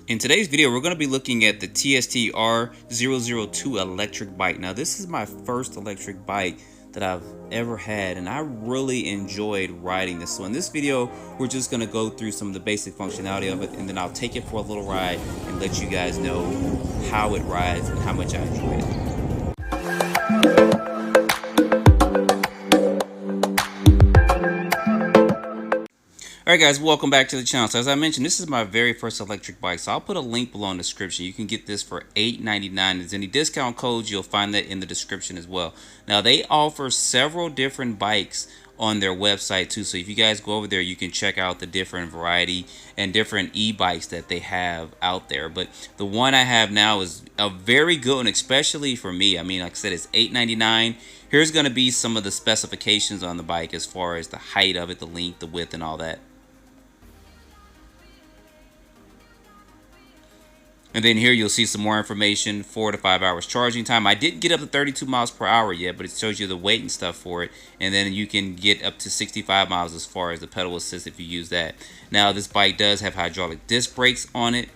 In today's video, we're going to be looking at the TST R002 electric bike. Now, this is my first electric bike that I've ever had, and I really enjoyed riding this. So in this video, we're just going to go through some of the basic functionality of it, and then I'll take it for a little ride and let you guys know how it rides and how much I enjoy it. Alright guys, welcome back to the channel. So as I mentioned, this is my very first electric bike. So I'll put a link below in the description. You can get this for $8.99. If there's any discount codes, you'll find that in the description as well. Now they offer several different bikes on their website too. So if you guys go over there, you can check out the different variety and different e-bikes that they have out there. But the one I have now is a very good one, especially for me. I mean, like I said, it's $8.99. Here's going to be some of the specifications on the bike as far as the height of it, the length, the width, and all that. And then here you'll see some more information, 4 to 5 hours charging time. I didn't get up to 32 miles per hour yet, but it shows you the weight and stuff for it. And then you can get up to 65 miles as far as the pedal assist if you use that. Now this bike does have hydraulic disc brakes on it,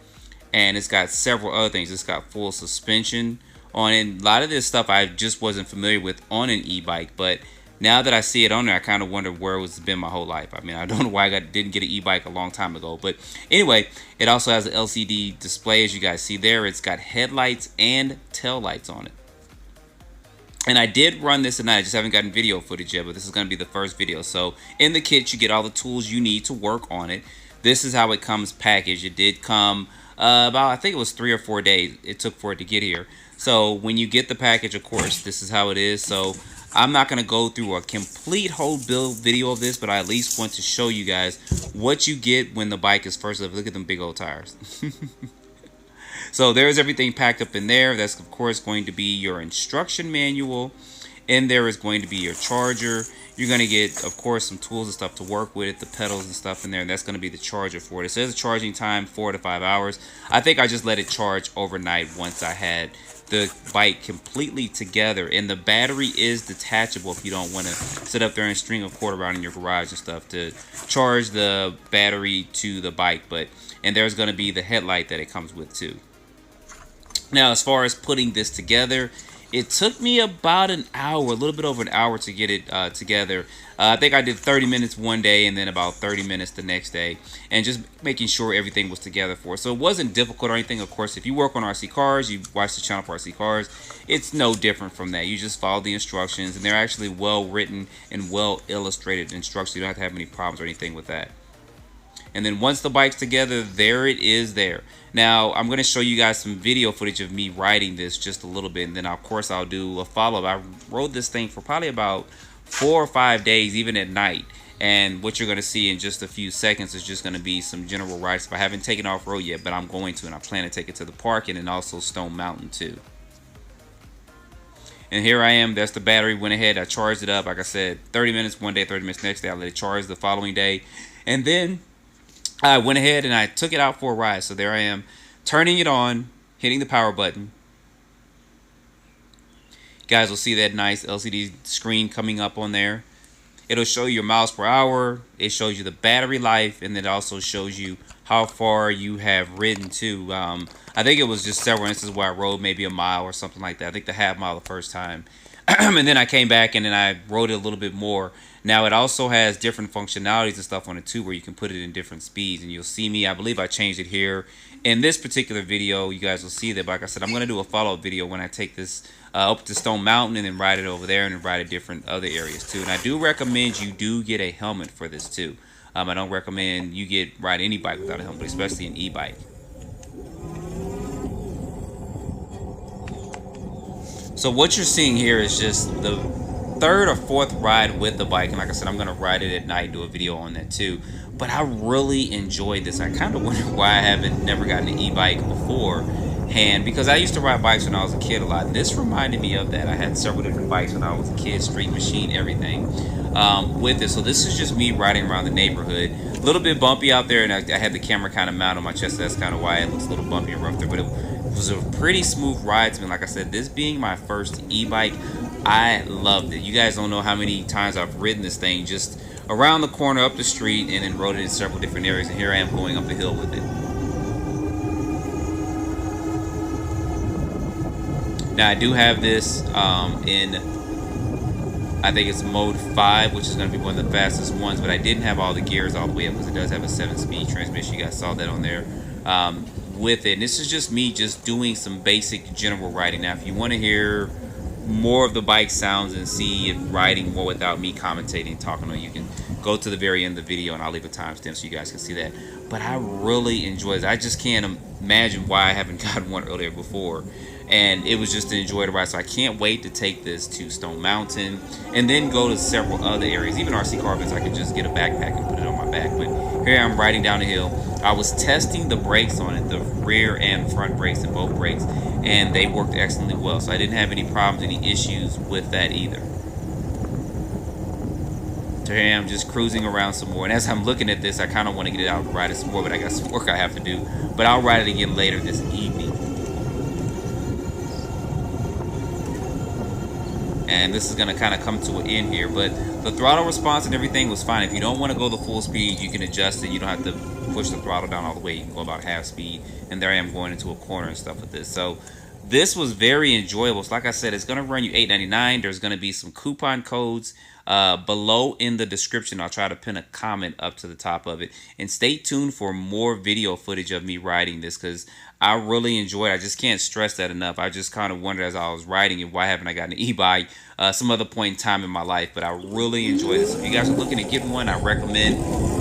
and it's got several other things. It's got full suspension on it. A lot of this stuff I just wasn't familiar with on an e-bike, but now that I see it on there, I kind of wonder where it's been my whole life. I mean, I don't know why I didn't get an e-bike a long time ago. But anyway, it also has an LCD display, as you guys see there. It's got headlights and tail lights on it. And I did run this tonight. I just haven't gotten video footage yet, but this is going to be the first video. So in the kit, you get all the tools you need to work on it. This is how it comes packaged. It did come about, I think it was 3 or 4 days it took for it to get here. So when you get the package, of course, this is how it is. So I'm not going to go through a complete whole build video of this, but I at least want to show you guys what you get when the bike is first up. Look at them big old tires. So there's everything packed up in there. That's, of course, going to be your instruction manual. And there is going to be your charger. You're going to get, of course, some tools and stuff to work with, the pedals and stuff in there. And that's going to be the charger for it. It says a charging time 4 to 5 hours. I think I just let it charge overnight once I had the bike completely together. And the battery is detachable if you don't want to sit up there and string a cord around in your garage and stuff to charge the battery to the bike. And there's going to be the headlight that it comes with too. Now, as far as putting this together, it took me about an hour, a little bit over an hour to get it together. I think I did 30 minutes one day and then about 30 minutes the next day. And just making sure everything was together for it. So it wasn't difficult or anything. Of course, if you work on RC cars, you watch the channel for RC cars, it's no different from that. You just follow the instructions, and they're actually well written and well illustrated instructions. You don't have to have any problems or anything with that. And then once the bike's together, there it is there. Now, I'm going to show you guys some video footage of me riding this just a little bit. And then, of course, I'll do a follow-up. I rode this thing for probably about 4 or 5 days, even at night. And what you're going to see in just a few seconds is just going to be some general rides. I haven't taken off-road yet, but I'm going to. And I plan to take it to the park and then also Stone Mountain, too. And here I am. That's the battery. Went ahead. I charged it up. Like I said, 30 minutes one day, 30 minutes next day. I let it charge the following day. And then I went ahead and I took it out for a ride. So there I am, turning it on, hitting the power button. You guys will see that nice LCD screen coming up on there. It'll show you your miles per hour. It shows you the battery life, and it also shows you how far you have ridden too. I think it was just several instances where I rode maybe a mile or something like that. I think the half mile the first time. And then I came back and then I rode it a little bit more. Now it also has different functionalities and stuff on it too, where you can put it in different speeds. And you'll see me, I believe I changed it here in this particular video. You guys will see that. But like I said, I'm going to do a follow-up video when I take this up to Stone Mountain and then ride it over there and then ride it different other areas too. And I do recommend you do get a helmet for this too. I don't recommend you ride any bike without a helmet, especially an e-bike. So what you're seeing here is just the 3rd or 4th ride with the bike. And like I said, I'm going to ride it at night and do a video on that too. But I really enjoyed this. I kind of wonder why I haven't never gotten an e-bike beforehand, because I used to ride bikes when I was a kid a lot. This reminded me of that. I had several different bikes when I was a kid, street machine, everything with it. So this is just me riding around the neighborhood. A little bit bumpy out there, and I had the camera kind of mounted on my chest. So that's kind of why it looks a little bumpy and rough there. But it was a pretty smooth ride to me. Like I said, this being my first e-bike, I loved it. You guys don't know how many times I've ridden this thing just around the corner, up the street, and then rode it in several different areas. And here I am going up the hill with it. Now I do have this in, I think it's mode 5, which is going to be one of the fastest ones, but I didn't have all the gears all the way up because it does have a 7-speed transmission. You guys saw that on there with it. And this is just me just doing some basic general riding. Now if you want to hear more of the bike sounds and see it riding more without me commentating and talking on it, you can go to the very end of the video and I'll leave a timestamp so you guys can see that. But I really enjoy it. I just can't imagine why I haven't gotten one earlier before. And it was just to enjoy the ride. So I can't wait to take this to Stone Mountain and then go to several other areas. Even RC car events, I could just get a backpack and put it on my back. But here I'm riding down the hill. I was testing the brakes on it, the rear and front brakes and both brakes, and they worked excellently well. So I didn't have any problems, any issues with that either. So here I am just cruising around some more. And as I'm looking at this, I kind of want to get it out and ride it some more, but I got some work I have to do. But I'll ride it again later this evening. And this is going to kind of come to an end here, but the throttle response and everything was fine. If you don't want to go the full speed, you can adjust it. You don't have to push the throttle down all the way. You can go about half speed. And there I am going into a corner and stuff with this. So this was very enjoyable. So like I said, it's going to run you $8.99. There's going to be some coupon codes below in the description. I'll try to pin a comment up to the top of it. And stay tuned for more video footage of me riding this because I really enjoyed it. I just can't stress that enough. I just kind of wondered as I was riding it, why haven't I gotten an e-bike some other point in time in my life? But I really enjoyed this. If you guys are looking to get one, I recommend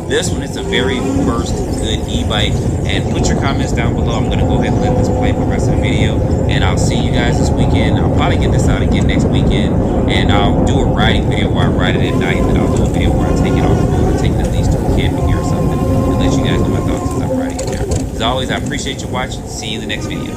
this one. It's a very first good e-bike. And put your comments down below. I'm going to go ahead and let this play for the rest of the video. And I'll see you guys this weekend. I'll probably get this out again next weekend. And I'll do a riding video where I ride it at night. And I'll do a video where I take it off the road or take it at least to a camping here or something. And let you guys know my thoughts as I'm riding it there. As always, I appreciate you watching. See you in the next video.